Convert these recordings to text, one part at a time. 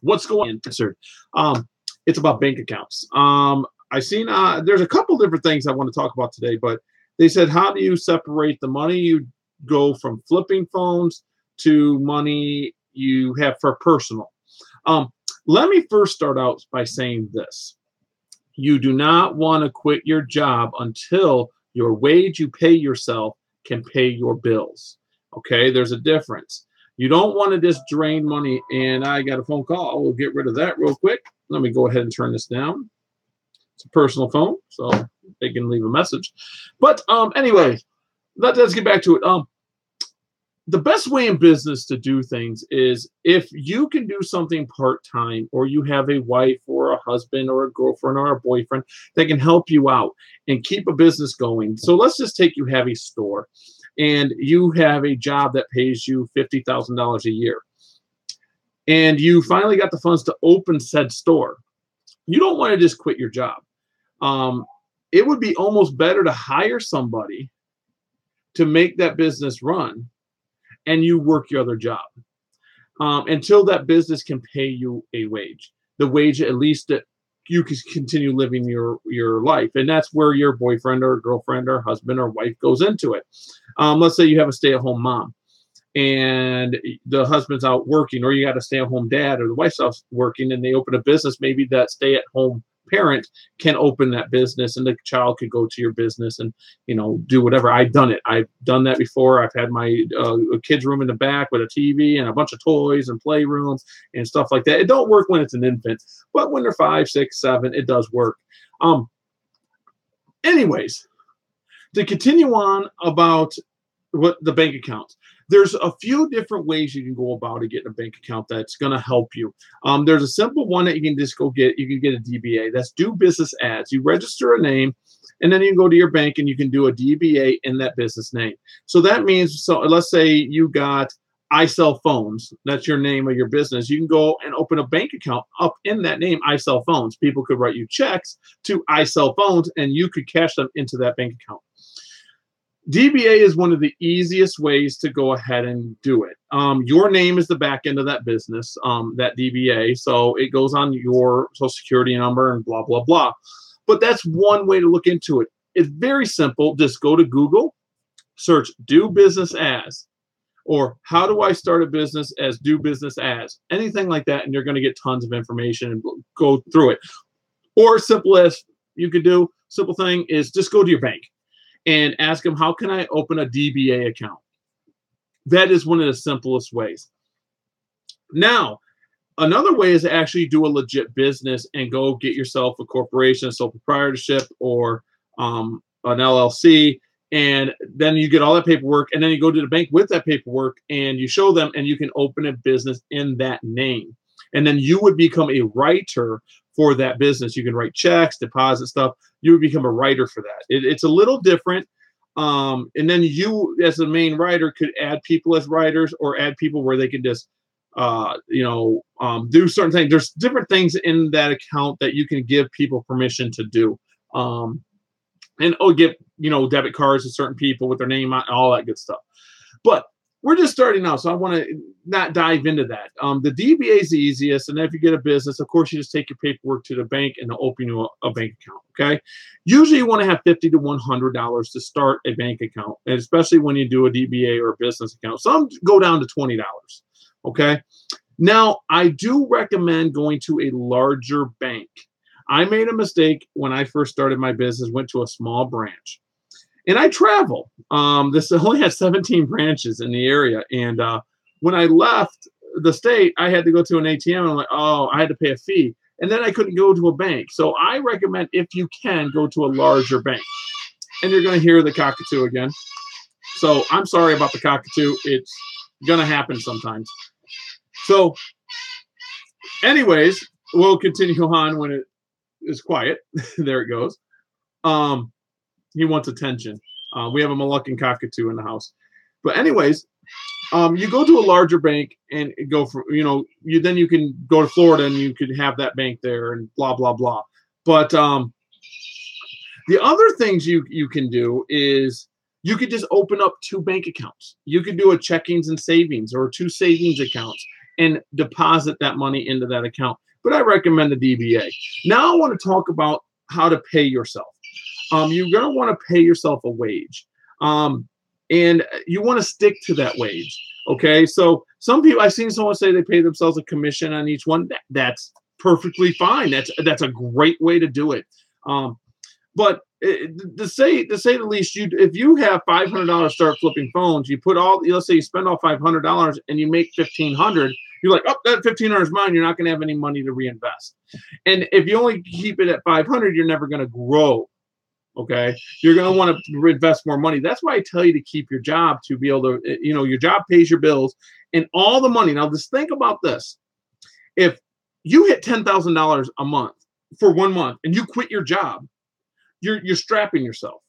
What's going on? Answered. It's about bank accounts. I seen there's a couple different things I want to talk about today, but they said, how do you separate the money you go from flipping phones to money you have for personal? Um, Let me first start out by saying this. You do not want to quit your job until your wage you pay yourself can pay your bills. Okay, there's a difference. You don't want to just drain money. And I got a phone call. We'll get rid of that real quick. Let me go ahead and turn this down. It's a personal phone, so they can leave a message. But anyway, let's get back to it. The best way in business to do things is if you can do something part-time, or you have a wife or a husband or a girlfriend or a boyfriend that can help you out and keep a business going. So let's just take, you have a store and you have a job that pays you $50,000 a year. And you finally got the funds to open said store. You don't want to just quit your job. It would be almost better to hire somebody to make that business run, and you work your other job until that business can pay you a wage. The wage, at least, that you can continue living your life. And that's where your boyfriend or girlfriend or husband or wife goes into it. Let's say you have a stay-at-home mom and the husband's out working, or you got a stay-at-home dad, or the wife's out working, and they open a business. Maybe that stay-at-home parent can open that business, and the child could go to your business and do whatever. I've done it. I've done that before. I've had my kids room in the back with a TV and a bunch of toys and playrooms and stuff like that. It don't work when it's an infant, but when they're 5, 6, 7, it does work. Anyways, to continue on about what the bank accounts. There's a few different ways you can go about getting a bank account that's going to help you. There's a simple one that you can just go get. You can get a DBA. That's do business as. You register a name, and then you can go to your bank and you can do a DBA in that business name. So that means, so let's say you got I Sell Phones. That's your name of your business. You can go and open a bank account up in that name, I Sell Phones. People could write you checks to I Sell Phones, and you could cash them into that bank account. DBA is one of the easiest ways to go ahead and do it. Your name is the back end of that business, that DBA. So it goes on your social security number and blah, blah, blah. But that's one way to look into it. It's very simple. Just go to Google, search do business as, or how do I start a business as do business as, anything like that. And you're going to get tons of information and go through it. Or simple as you could do, simple thing is just go to your bank and ask them, how can I open a DBA account? That is one of the simplest ways. Now, another way is to actually do a legit business and go get yourself a corporation, a sole proprietorship, or an LLC. And then you get all that paperwork, and then you go to the bank with that paperwork and you show them, and you can open a business in that name. And then you would become a writer for that business. You can write checks, deposit stuff. You would become a writer for that. It's a little different. And then you, as the main writer, could add people as writers, or add people where they can just, do certain things. There's different things in that account that you can give people permission to do. Get, debit cards to certain people with their name on, all that good stuff. But we're just starting out, so I want to not dive into that. The DBA is the easiest, and then if you get a business, of course, you just take your paperwork to the bank and they'll open you a bank account, okay? Usually you want to have $50 to $100 to start a bank account, and especially when you do a DBA or a business account. Some go down to $20, okay? Now, I do recommend going to a larger bank. I made a mistake when I first started my business, went to a small branch. And I travel. This only has 17 branches in the area. And when I left the state, I had to go to an ATM. And I'm like, oh, I had to pay a fee. And then I couldn't go to a bank. So I recommend, if you can, go to a larger bank. And you're going to hear the cockatoo again. So I'm sorry about the cockatoo. It's going to happen sometimes. So anyways, we'll continue on when it is quiet. There it goes. He wants attention. We have a Moluccan cockatoo in the house. But anyways, you go to a larger bank and go for, then you can go to Florida and you could have that bank there and blah, blah, blah. But the other things you can do is you could just open up 2 bank accounts. You could do a checkings and savings, or 2 savings accounts. and deposit that money into that account. But I recommend the DBA. Now I want to talk about how to pay yourself. You're going to want to pay yourself a wage. And you want to stick to that wage. Okay. So some people, I've seen someone say they pay themselves a commission on each one. That's perfectly fine. That's a great way to do it. But to say the least, if you have $500 start flipping phones, you put all, let's say you spend all $500 and you make $1,500, you're like, oh, that $1,500 is mine. You're not going to have any money to reinvest. And if you only keep it at 500, you're never going to grow. Okay, you're going to want to invest more money. That's why I tell you to keep your job, to be able to, your job pays your bills and all the money. Now, just think about this. If you hit $10,000 a month for 1 month and you quit your job, you're strapping yourself.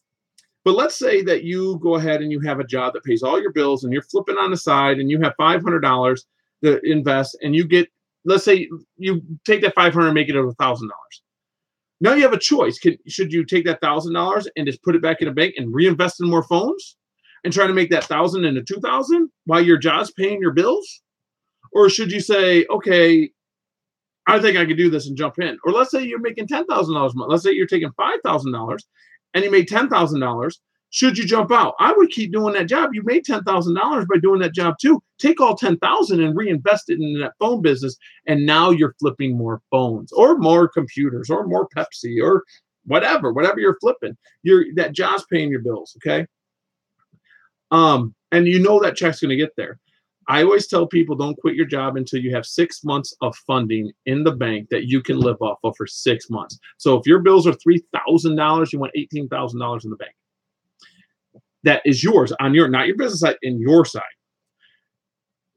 But let's say that you go ahead and you have a job that pays all your bills and you're flipping on the side and you have $500 to invest, and you get, let's say you take that 500 and make it $1,000. Now you have a choice. Should you take that $1,000 and just put it back in a bank and reinvest in more phones and try to make that 1,000 into 2,000 while your job's paying your bills? Or should you say, okay, I think I could do this and jump in? Or let's say you're making $10,000 a month. Let's say you're taking $5,000 and you made $10,000. Should you jump out? I would keep doing that job. You made $10,000 by doing that job too. Take all $10,000 and reinvest it in that phone business, and now you're flipping more phones or more computers or more Pepsi or whatever you're flipping. That job's paying your bills, okay? And that check's going to get there. I always tell people, don't quit your job until you have 6 months of funding in the bank that you can live off of for 6 months. So if your bills are $3,000, you want $18,000 in the bank. That is yours on not your business side, in your side,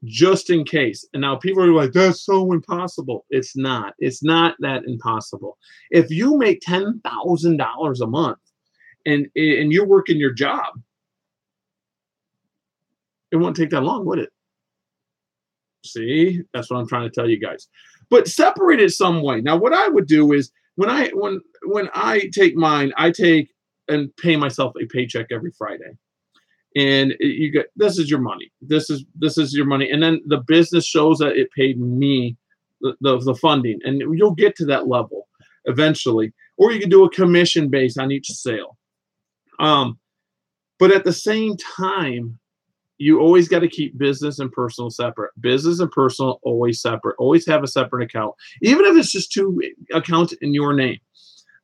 just in case. And now people are like, that's so impossible. It's not that impossible. If you make $10,000 a month and you're working your job, it won't take that long, would it? See, that's what I'm trying to tell you guys. But separate it some way. Now, what I would do is when I take mine, I take and pay myself a paycheck every Friday. And this is your money. This is your money. And then the business shows that it paid me the funding. And you'll get to that level eventually. Or you can do a commission base on each sale. But at the same time, you always got to keep business and personal separate. Business and personal always separate. Always have a separate account. Even if it's just 2 accounts in your name.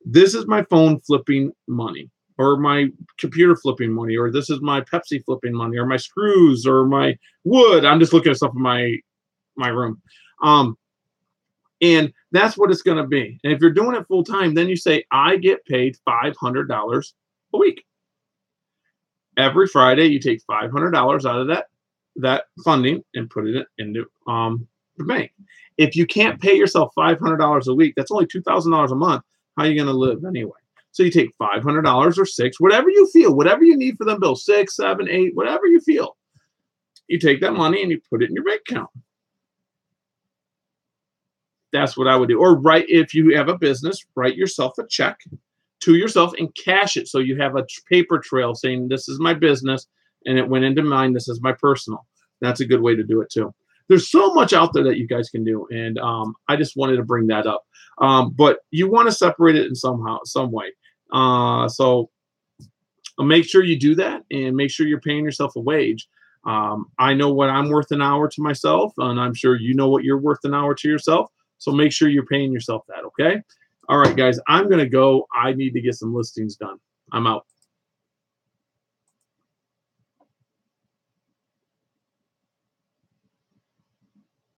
This is my phone flipping money, or my computer flipping money, or this is my Pepsi flipping money, or my screws, or my wood. I'm just looking at stuff in my room. And that's what it's going to be. And if you're doing it full time, then you say, I get paid $500 a week. Every Friday, you take $500 out of that funding and put it into the bank. If you can't pay yourself $500 a week, that's only $2,000 a month. How are you going to live anyway? So you take $500 or $600, whatever you feel, whatever you need for them bills, 6, 7, 8, whatever you feel. You take that money and you put it in your bank account. That's what I would do. Or if you have a business, write yourself a check to yourself and cash it. So you have a paper trail saying, this is my business and it went into mine. This is my personal. That's a good way to do it too. There's so much out there that you guys can do. And I just wanted to bring that up. But you want to separate it in some way. So make sure you do that and make sure you're paying yourself a wage. I know what I'm worth an hour to myself, and I'm sure you know what you're worth an hour to yourself. So make sure you're paying yourself that. Okay. All right, guys, I'm going to go. I need to get some listings done. I'm out.